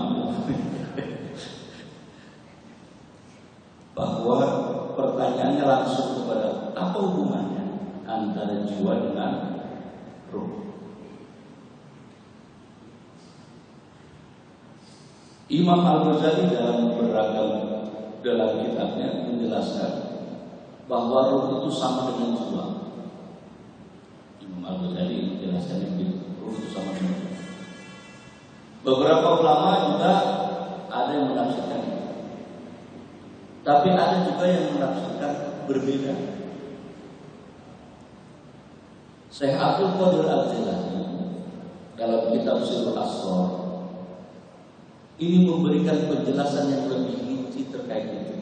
bahwa pertanyaannya langsung kepada apa hubungannya antara jiwa dengan roh. Imam Al-Ghazali dalam kitabnya menjelaskan bahwa roh itu sama dengan jiwa. Imam Al-Ghazali menjelaskan begitu, roh itu sama dengan jiwa. Beberapa ulama juga ada yang menafsirkan itu. Tapi ada juga yang menafsirkan berbeda. Syekh Abdul Qadir Al-Jilani dalam kitab Sirrul Asrar ini memberikan penjelasan yang lebih rinci terkait itu.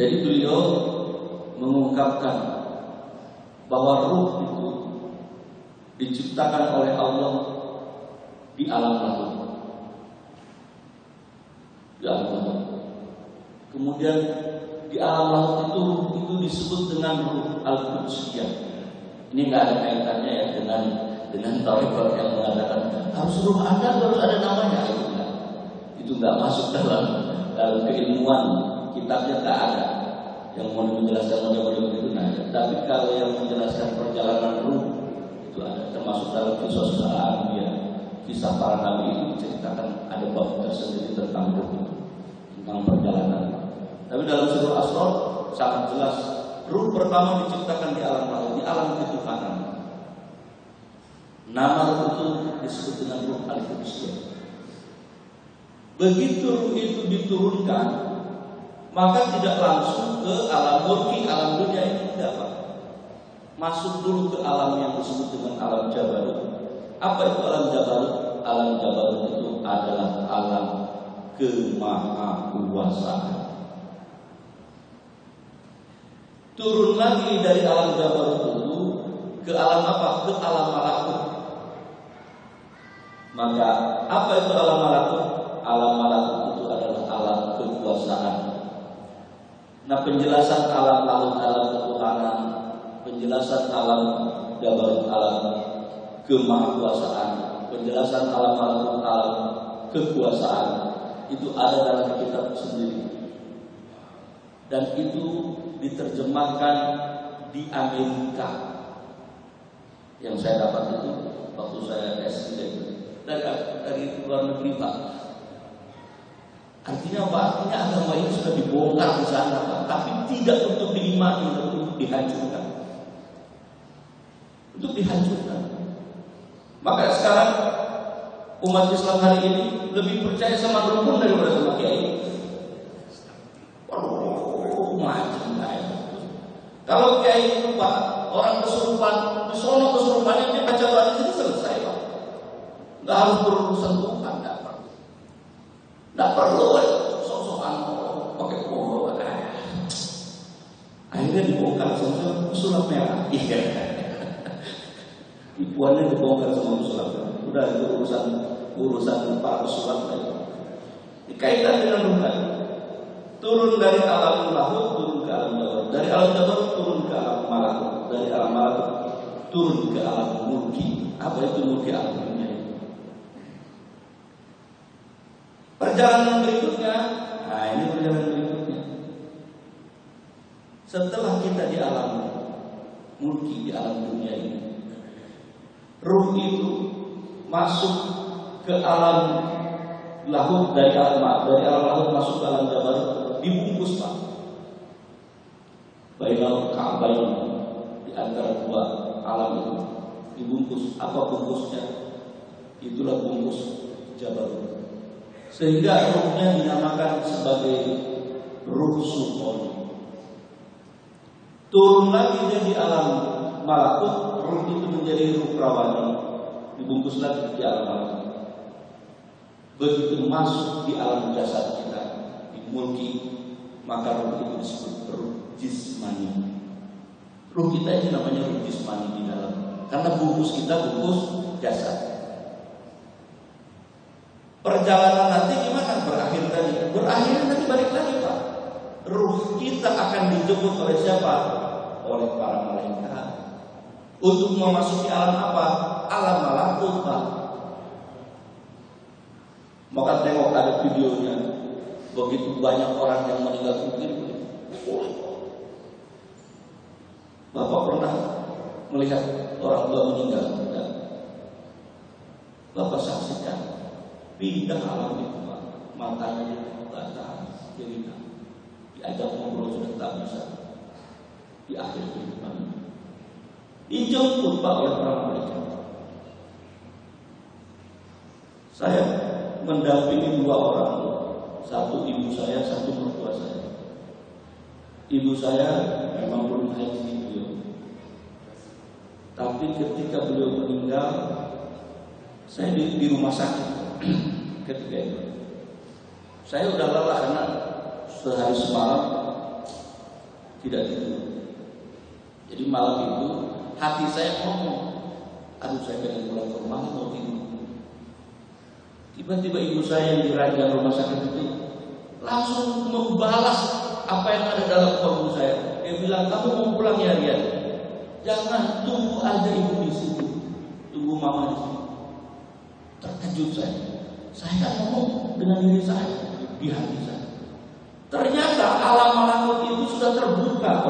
Jadi beliau mengungkapkan bahwa ruh itu diciptakan oleh Allah di alam lahir. Di alam lahir. Kemudian di alam lahir itu disebut dengan ruh al-qudsiyah. Ini nggak ada kaitannya ya dengan tarekat yang mengatakan harus ruh ada, harus ada namanya. Itu nggak masuk dalam keilmuan, kitabnya nggak ada yang mau menjelaskan model-model itu. Nah, tapi kalau yang menjelaskan perjalanan ruh itu ada, termasuk dalam kisah Al-Anbiya, kisah para nabi itu diceritakan ada bab tersendiri tentang ruh itu, tentang perjalanan. Tapi dalam Sirrul Asrar sangat jelas ruh pertama diciptakan di alam lahir, di alam ketuhanan. Nama ruh itu disebut dengan ruh al-qudsiyah. Begitu ruh itu diturunkan, maka tidak langsung ke alam mulki, alam dunia ini tidak, Pak. Masuk dulu ke alam yang disebut dengan alam jabarut. Apa itu alam jabarut? Alam jabarut itu adalah alam kemahakuasaan. Turun lagi dari alam jabarut itu ke alam apa? Ke alam malakut. Maka apa itu alam malakut? Alam malakut itu adalah alam kekuasaan. Nah, penjelasan alam laut, alam ketuhanan, penjelasan alam jabarut, alam kemahakuasaan, penjelasan alam malakut, alam kekuasaan, itu ada dalam kitab sendiri. Dan itu diterjemahkan di Amerika. Yang saya dapat itu waktu saya S3 dari luar negeri, Pak. Artinya apa? Artinya agama ini sudah dibongkar di sana, Pak. Tapi tidak untuk diimani, tapi untuk dihancurkan. Untuk dihancurkan. Maka sekarang umat Islam hari ini lebih percaya sama dukun daripada sama kiai. Macam lain. Kalau kiai itu, Pak, orang kesurupan, di sono kesurupannya dia baca doa itu selesai, Pak. Nggak harus berurusan Tuhan, nggak perlu sok-sokan pakai pohon. Akhirnya dibongkar sama pesulap merah. Iya. Tipuannya dibongkar sama pesulap merah. Udah itu urusan para pesulap lagi. Dikaitkan dengan Tuhan. Turun dari alam lahut, turun ke alam jabarut. Dari alam jabarut turun ke alam malakut. Dari alam malakut turun ke alam mulki. Apa itu mulki? Alam dunia. Perjalanan berikutnya, nah ini perjalanan berikutnya. Setelah kita di alam mulki, di alam dunia ini, ruh itu masuk ke alam lahut, dari alam lahut masuk ke alam jabarut. Dibungkus, Pak. Bainal Ka'bain, di antara dua alam itu dibungkus. Apa bungkusnya? Itulah bungkus jabarut. Sehingga ruhnya dinamakan sebagai ruh sultan. Turun lagi dia di alam malakut, ruh itu menjadi ruh rawani, dibungkus lagi di alam malakut. Begitu masuk di alam jasad kita, mulki, maka ruh itu disebut ruh jismani. Ruh kita ini namanya ruh jismani di dalam, karena bungkus kita bungkus jasad. Perjalanan nanti gimana? Berakhir tadi. Berakhir nanti balik lagi, Pak. Ruh kita akan dijemput oleh siapa? Oleh para malaikat. Untuk memasuki alam apa? Alam malakut, Pak. Maka tengok ada videonya. Begitu banyak orang yang meninggal dunia. Bapak pernah melihat orang tua meninggal? Tidak. Bapak saksikan pindah alam itu, Pak. Matanya batal, cerita. Diajak ngobrol sudah tak bisa. Di akhir kehidupan dijemput, Pak, oleh para malaikat. Saya mendampingi dua orang. Satu ibu saya, satu mertua saya. Ibu saya memang belum haji beliau. Tapi ketika beliau meninggal, saya di rumah sakit. Ketika itu saya udah lelah karena sehari semalam tidak tidur. Jadi malam itu hati saya ngomong, aduh saya pengen pulang ke rumah, mau tidur. Tiba-tiba ibu saya yang di ranjang rumah sakit itu langsung membalas apa yang ada dalam kalbu saya. Dia bilang, kamu mau pulang ya Rian? Jangan, tunggu aja ibu di sini, tunggu mama di sini. Terkejut saya kan ngomong dengan diri saya, di hati saya. Ternyata alam malakut itu sudah terbuka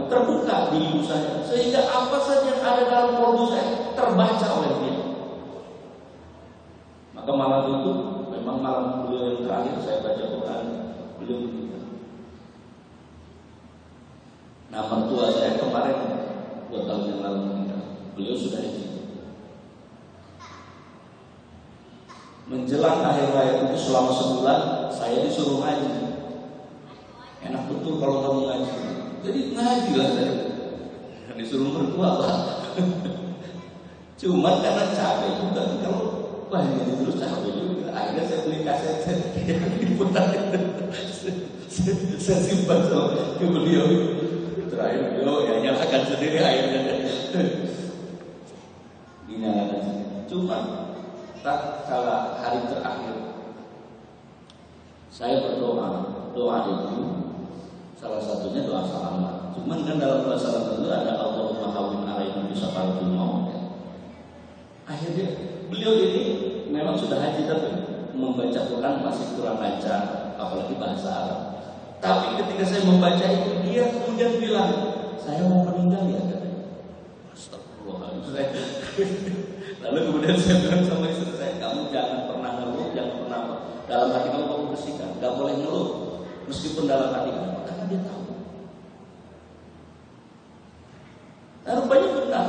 terbuka di ibu saya, sehingga apa saja yang ada dalam kalbu saya terbaca oleh dia. Maka malam itu memang malam beliau yang terakhir saya baca Quran, beliau meninggal. Nah, mertua saya kemarin 2 tahun yang lalu meninggal. Beliau sudah haji. Menjelang akhir hayat itu selama sebulan saya disuruh ngaji. Enak betul kalau kamu ngaji. Jadi ngaji lah saya. Disuruh mertua, Pak. Cuma karena capek juga kalau ini terus capek juga. Akhirnya saya beli kaset yang diputar. Saya simpan ke beliau. Terakhir beliau ya nyalakan sendiri akhirnya. Dinyalakan sendiri. Cuma tak kala hari terakhir saya berdoa. Doa itu salah satunya doa salam. Cuman kan dalam doa salam itu ada Allahumma hawwin alaina bi safaratil maut. Akhirnya beliau ini memang sudah haji tapi membaca Quran masih kurang lancar, apalagi bahasa Arab. Tapi ketika saya membaca itu, dia kemudian bilang, saya mau meninggal ya katanya. Astagfirullahaladzim. Lalu kemudian saya bilang sama istri saya, kamu jangan pernah ngeluh, jangan pernah dalam hati kamu bersihkan, gak boleh ngeluh meskipun dalam hati kamu, karena dia tahu. Nah, rupanya benar.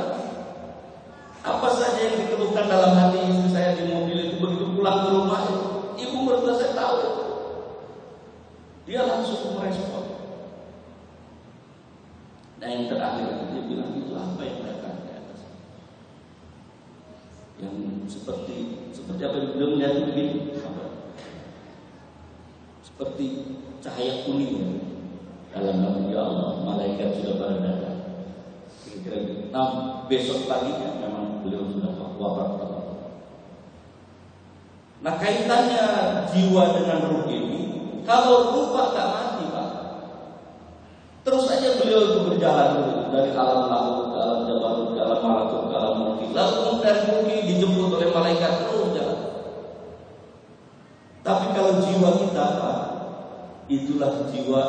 Apa saja yang dikeluhkan dalam hati istri saya di mobil itu, begitu pulang ke rumah itu, ibu mertua saya tahu itu. Dia langsung merespon. Nah, yang terakhir dia bilang, itu apa yang datang di atas? Yang seperti apa yang beliau melihat itu begini, apa? Seperti cahaya kuning dalam nama ya Allah, malaikat sudah pada datang. Kira-kira gitu. Nah, besok paginya memang beliau sudah wafat. Nah, kaitannya jiwa dengan ruh ini, kalau ruh Pak gak mati Pak, terus aja beliau itu berjalan dulu dari alam lahut ke alam jabarut ke alam malakut ke alam mulki, lalu kemudian mulki dijemput oleh malaikat terus jalan. Tapi kalau jiwa kita Pak, itulah jiwa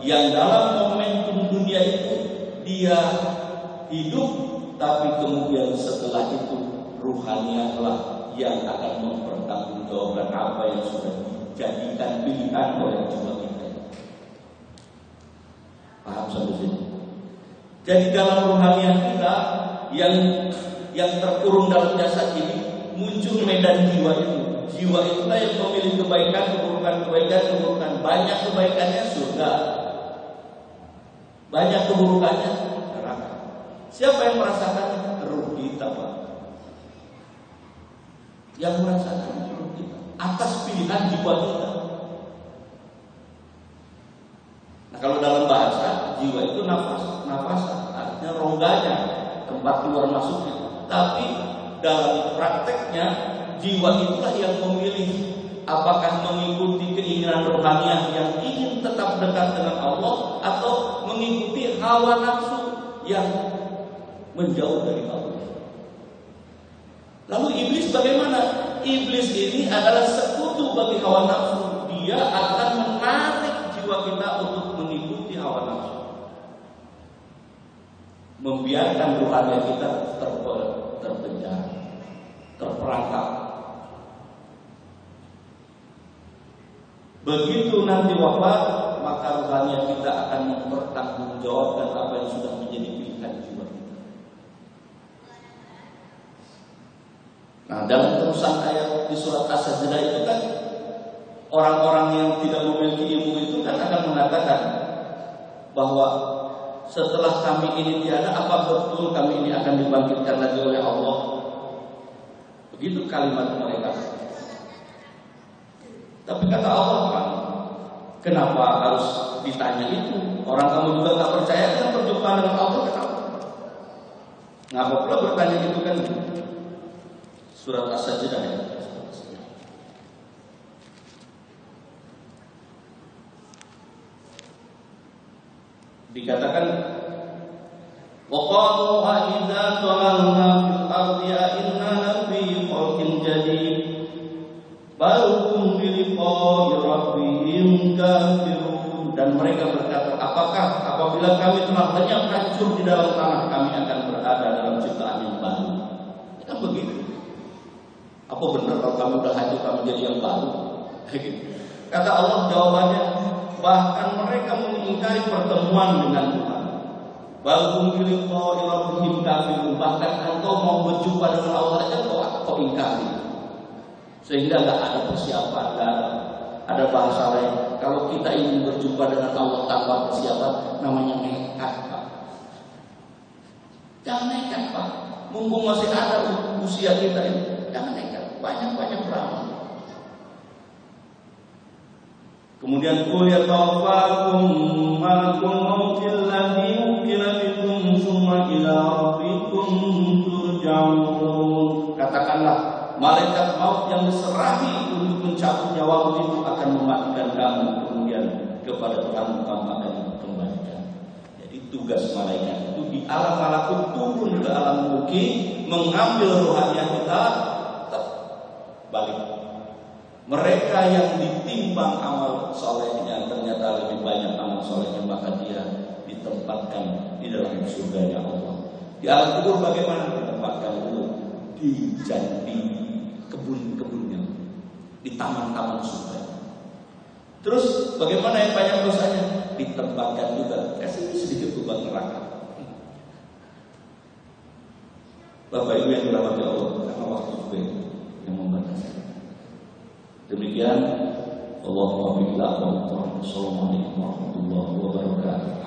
yang dalam momentum dunia itu dia hidup, tapi kemudian setelah itu ruhaniatlah yang akan mempertanggungjawabkan apa yang sudah dijadikan pilihan oleh jiwa kita. Paham sampai sini? Jadi dalam ruhaniat kita yang terkurung dalam jasad ini muncul medan jiwa itu. Jiwa itulah yang memilih kebaikan, keburukan. Banyak kebaikannya surga, banyak keburukannya neraka. Siapa yang merasakan? Ruh kita Pak. Yang merasakan ruh kita atas pilihan jiwa kita. Nah, kalau dalam bahasa jiwa itu nafasan, artinya rongganya, tempat keluar masuknya. Tapi dalam prakteknya jiwa itulah yang memilih apakah mengikuti keinginan rohaniah yang ingin tetap dekat dengan Allah atau mengikuti hawa nafsu yang menjauh dari Allah. Lalu iblis bagaimana? Iblis ini adalah sekutu bagi hawa nafsu. Dia akan menarik jiwa kita untuk mengikuti hawa nafsu, membiarkan rohaniah kita terpenjara, terperangkap. Begitu nanti wafat, maka rohaniah kita akan mempertanggungjawabkan apa yang sudah menjadi pilihan jiwa kita. Nah, dalam terusan ayat di surat As-Sajdah itu kan, orang-orang yang tidak memiliki ilmu itu kan akan mengatakan bahwa setelah kami ini tiada, apa betul kami ini akan dibangkitkan lagi oleh Allah? Begitu kalimat mereka. Tapi kata Allah kan, kenapa harus ditanya itu? Orang kamu juga tak percaya dengan perjumpaan dengan Allah, kenapa? Ngapa pula bertanya itu kan? Surat As-Sajdah ya. Dikatakan waqalu a idza dhalalna fil ardi a inna lafi khalqin jadid bal hum bi liqa'i rabbihim kafirun. Dan mereka berkata, apakah apabila kami telah lenyap hancur di dalam tanah, kami akan berada dalam ciptaan yang baru? Ya kan begitu. Apa benar kalau kami sudah hancur kami jadi yang baru? Kata Allah jawabannya, bahkan mereka mengingkari pertemuan dengan Tuhan. Bahum biliqa'i rabbihim kafirun. Bahkan engkau mau berjumpa dengan Allah saja kau ingkari. Sehingga enggak ada persiapan, enggak ada bahasa lain. Kalau kita ingin berjumpa dengan Allah tanpa persiapan, namanya nekat, Pak. Jangan nekat, Pak. Mumpung masih ada usia kita ini, jangan nekat. Banyak-banyak beramal. Kemudian qul yatawaffakum malakul mautil ladzi wukila bikum tsumma ila rabbikum turja'un. Katakanlah, malaikat maut yang diserahi untuk mencabut nyawamu itu akan mematikan kamu, kemudian kepada Tuhan kamu akan dikembalikan. Jadi tugas malaikat itu di alam malakut turun ke alam mulki, mengambil rohaniah kita, balik. Mereka yang ditimbang amal solehnya ternyata lebih banyak amal solehnya, maka dia ditempatkan di dalam surganya Allah. Di alam kubur bagaimana ditempatkan itu? Di kebun-kebunnya, di taman-taman surga. Terus bagaimana yang banyak dosanya? Ditempatkan juga kasih sedikit lubang neraka. Bapak Ibu yang dirahmati Allah, karena waktu juga yang membatasi. Demikian, Allahumma billahi wa Assalamualaikum warahmatullahi wabarakatuh.